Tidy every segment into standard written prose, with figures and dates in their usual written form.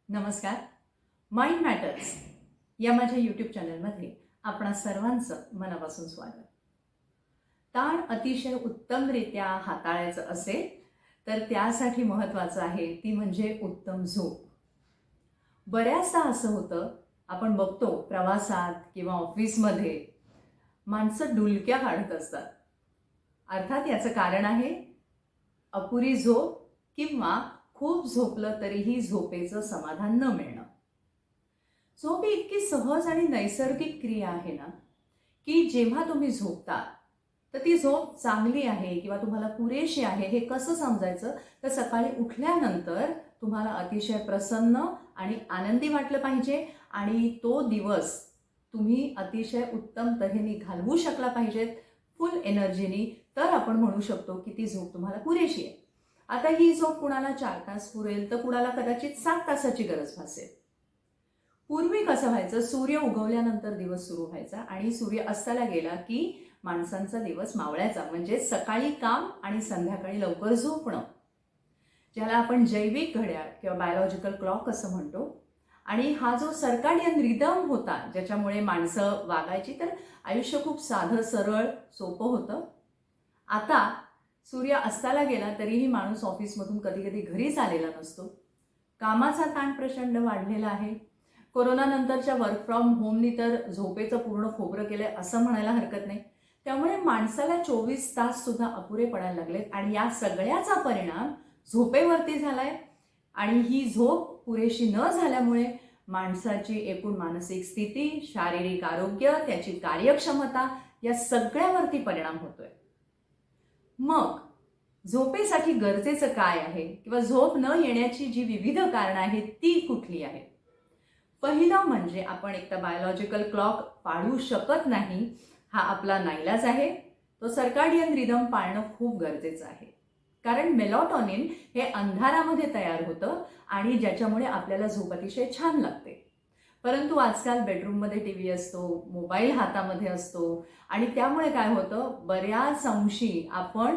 नमस्कार. Mind matters या माझ्या यूट्यूब चॅनलमध्ये आपणा सर्वांचं मनापासून स्वागत. ताण अतिशय उत्तमरित्या हाताळायचं असेल तर त्यासाठी महत्त्वाचं आहे ती म्हणजे उत्तम झोप. बऱ्याचदा असं होतं, आपण बघतो प्रवासात किंवा ऑफिसमध्ये माणसं डुलक्या काढत असतात. अर्थात याचं कारण आहे अपुरी झोप किंवा खूप झोपलं तरीही झोपेचं समाधान न मिळणं. झोप ही इतकी सहज आणि नैसर्गिक क्रिया आहे ना, की जेव्हा तुम्ही झोपता तर ती झोप चांगली आहे किंवा तुम्हाला पुरेशी आहे हे कसं समजायचं, तर सकाळी उठल्यानंतर तुम्हाला अतिशय प्रसन्न आणि आनंदी वाटलं पाहिजे आणि तो दिवस तुम्ही अतिशय उत्तम तऱ्हेने घालवू शकला पाहिजेत फुल एनर्जीनी, तर आपण म्हणू शकतो की ती झोप तुम्हाला पुरेशी आहे. आता ही झोप कुणाला 4 तास पुरेल तर कुणाला कदाचित 7 तासाची गरज भासेल. पूर्वी कसं व्हायचं, सूर्य उगवल्यानंतर दिवस सुरू व्हायचा आणि सूर्य अस्ताला गेला की माणसांचा दिवस मावळायचा, म्हणजे सकाळी काम आणि संध्याकाळी लवकर झोपणं, ज्याला आपण जैविक घड्याळ किंवा बायोलॉजिकल क्लॉक असं म्हणतो. आणि हा जो सर्काडियन रिदम होता ज्याच्यामुळे माणसं वागायची, तर आयुष्य खूप साधं सरळ सोपं होतं. आता सूर्य अस्ताला गेला तरीही माणूस ऑफिसमधून कधी कधी घरीच आलेला नसतो. कामाचा ताण प्रचंड वाढलेला आहे. कोरोना नंतरच्या वर्क फ्रॉम होमनी तर झोपेचं पूर्ण खोबरं केलंय असं म्हणायला हरकत नाही. त्यामुळे माणसाला 24 तास सुद्धा अपुरे पडायला लागलेत आणि या सगळ्याचा परिणाम झोपेवरती झालाय. आणि ही झोप पुरेशी न झाल्यामुळे माणसाची एकूण मानसिक स्थिती, शारीरिक आरोग्य, त्याची कार्यक्षमता या सगळ्यावरती परिणाम होतोय. मग झोपेसाठी गरजेचं काय आहे किंवा झोप न येण्याची जी विविध कारणं आहेत ती कुठली आहेत? पहिलं म्हणजे आपण एकदा बायोलॉजिकल क्लॉक पाळू शकत नाही, हा आपला नाईलाज आहे. तो सर्काडियन रिदम पाळणं खूप गरजेचं आहे, कारण मेलाटोनिन हे अंधारामध्ये तयार होतं आणि ज्याच्यामुळे आपल्याला झोप अतिशय छान लागते. परंतु आजकाल बेडरूममध्ये टीव्ही असतो, मोबाईल हातामध्ये असतो आणि त्यामुळे काय होतं, बऱ्याच अंशी आपण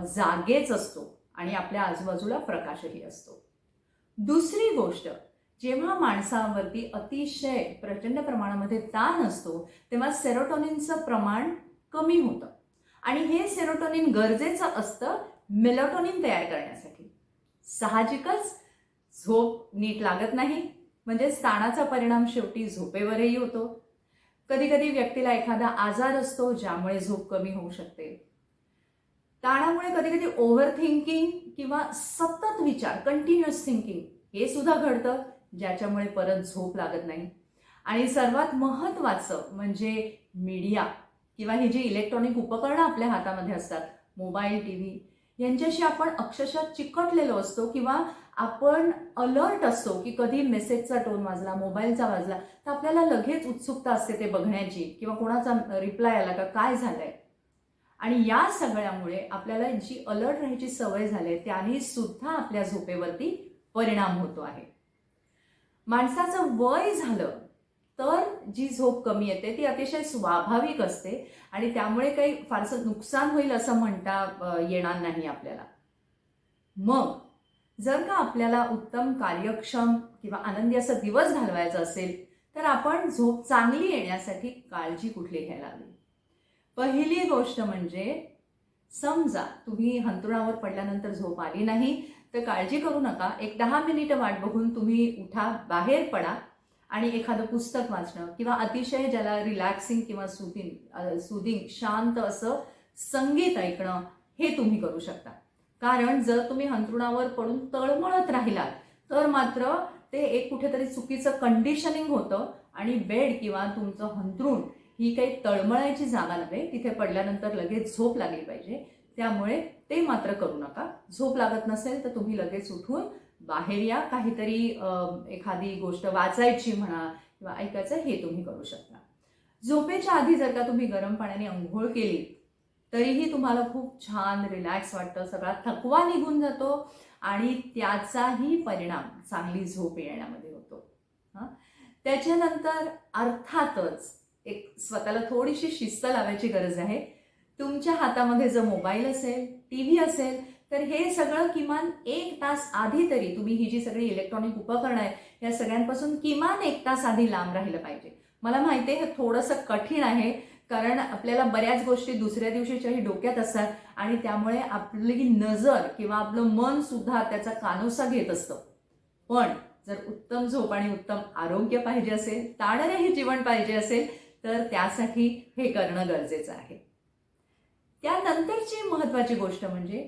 जागेच असतो आणि आपल्या आजूबाजूला प्रकाशही असतो. दुसरी गोष्ट, जेव्हा माणसावरती अतिशय प्रचंड प्रमाणामध्ये ताण असतो तेव्हा सेरोटोनिनचं प्रमाण कमी होतं आणि हे सेरोटोनिन गरजेचं असतं मेलाटोनिन तयार करण्यासाठी. साहजिकच झोप नीट लागत नाही, म्हणजे ताणाचा परिणाम शेवटी झोपेवरही होतो. कधी कधी व्यक्तीला एखादा आजार असतो ज्यामुळे झोप कमी होऊ शकते. ताणामुळे कधी कधी ओव्हर थिंकिंग किंवा सतत विचार, कंटिन्युअस थिंकिंग हे सुद्धा घडतं, ज्याच्यामुळे परत झोप लागत नाही. आणि सर्वात महत्त्वाचं म्हणजे मीडिया किंवा ही जी इलेक्ट्रॉनिक उपकरणं आपल्या हातामध्ये असतात, मोबाईल, टीव्ही, यांच्याशी आपण अक्षरशः चिकटलेलो असतो किंवा आपण अलर्ट असतो की कधी मेसेजचा टोन वाजला, मोबाईलचा वाजला, तर आपल्याला लगेच उत्सुकता असते ते बघण्याची किंवा कोणाचा रिप्लाय आला का, काय झालंय. आणि या सगळ्यामुळे आपल्याला जी अलर्ट राहायची सवय झाली त्याने सुद्धा आपल्या झोपेवरती परिणाम होतो आहे. माणसाचं वय झालं तर जी झोप कमी येते ती अतिशय स्वाभाविक असते आणि त्यामुळे काही फारसं नुकसान होईल असं म्हणता येणार नाही आपल्याला. मग जर का आपल्याला उत्तम, कार्यक्षम किंवा आनंदी असा दिवस घालवायचा असेल तर आपण झोप चांगली येण्यासाठी काळजी कुठली घ्यायला हवी? पहिली गोष्ट म्हणजे, समजा तुम्ही अंथरुणावर पडल्यानंतर झोप आली नाही तर काळजी करू नका. एक 10 मिनिटं वाट बघून तुम्ही उठा, बाहेर पडा आणि एखादं पुस्तक वाचणं किंवा अतिशय ज्याला रिलॅक्सिंग किंवा सुदिंग शांत असं संगीत ऐकणं हे तुम्ही करू शकता. कारण जर तुम्ही अंथरुणावर पडून तळमळत राहिलात तर मात्र ते एक कुठेतरी चुकीचं कंडिशनिंग होतं आणि बेड किंवा तुमचं अंथरुण ही काही तळमळायची जागा नव्हे, तिथे पडल्यानंतर लगेच झोप लागली पाहिजे. त्यामुळे ते मात्र करू नका. झोप लागत नसेल तर तुम्ही लगेच उठून बाहेर या, काहीतरी एखादी गोष्ट वाचायची म्हणा किंवा ऐकायचं हे तुम्ही करू शकता. झोपेच्या आधी जर का तुम्ही गरम पाण्याने अंघोळ केली तरीही तुम्हाला खूप छान रिलॅक्स वाटतं, सगळा थकवा निघून जातो आणि त्याचाही परिणाम चांगली झोप येण्यामध्ये होतो. त्याच्यानंतर अर्थातच एक स्वतःला थोडीशी शिस्त लावायची गरज आहे. तुमच्या हातामध्ये जर मोबाईल असेल, टीव्ही असेल तर हे सगळं किमान 1 तास आधी तरी तुम्ही ही जी सगळी इलेक्ट्रॉनिक उपकरणं आहेत या सगळ्यांपासून किमान 1 तास आधी लांब राहिलं पाहिजे. मला माहिती आहे हे थोडंसं कठीण आहे, कारण आपल्याला बऱ्याच गोष्टी दुसऱ्या दिवशीच्याही डोक्यात असतात आणि त्यामुळे आपली नजर किंवा आपलं मन सुद्धा त्याचा कानोसा घेत असतं. पण जर उत्तम झोप आणि उत्तम आरोग्य पाहिजे असेल, ताणरहित जीवन पाहिजे असेल, तर त्यासाठी हे करणं गरजेचं आहे. त्यानंतरची महत्त्वाची गोष्ट म्हणजे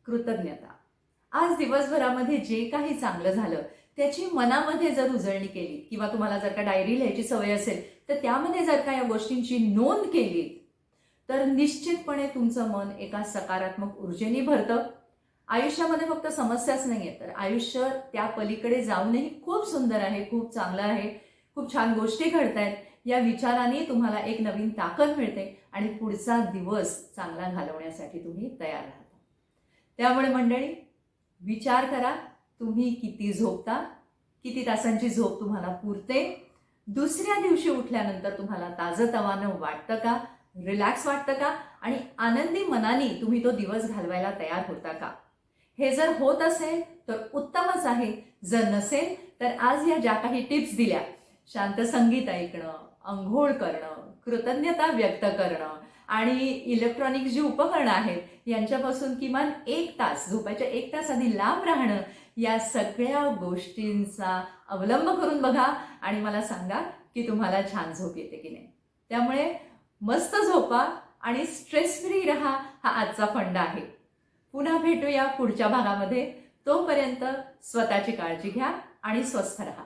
कृतज्ञता. आज दिवसभरामध्ये जे काही चांगलं झालं त्याची मनामध्ये जर उजळणी केली किंवा तुम्हाला जर का डायरी लिहायची सवय असेल तर त्यामध्ये जर का या गोष्टींची नोंद केली तर निश्चितपणे तुमचं मन एका सकारात्मक ऊर्जेने भरतं. आयुष्यामध्ये फक्त समस्याच नाही आहेत, तर आयुष्य त्या पलीकडे जाऊनही खूप सुंदर आहे, खूप चांगलं आहे, खूप छान गोष्टी घडतायत या विचाराने तुम्हाला एक नवीन ताकद मिळते आणि पुढचा दिवस चांगला घालवण्यासाठी तुम्ही तयार राहता. त्यामुळे मंडळी, विचार करा तुम्ही किती झोपता, किती तासांची झोप तुम्हाला पुरते, दुसऱ्या दिवशी उठल्यानंतर तुम्हाला ताजंतवानं वाटतं का, रिलॅक्स वाटतं का आणि आनंदी मनाने तुम्ही तो दिवस घालवायला तयार होता का. हे जर होत असेल तर उत्तमच आहे. जर नसेल तर आज या ज्या काही टिप्स दिल्या, शांत संगीत ऐकणं, अंघोळ करणं, कृतज्ञता व्यक्त करणं आणि इलेक्ट्रॉनिक जी उपकरणं आहेत यांच्यापासून किमान 1 तास, झोपायच्या 1 तास आधी लांब राहणं, या सगळ्या गोष्टींचा अवलंब करून बघा आणि मला सांगा की तुम्हाला छान झोप येते की नाही. त्यामुळे मस्त झोपा आणि स्ट्रेस फ्री राहा, हा आजचा फंडा आहे. पुन्हा भेटूया पुढच्या भागामध्ये. तोपर्यंत स्वतःची काळजी घ्या आणि स्वस्थ राहा.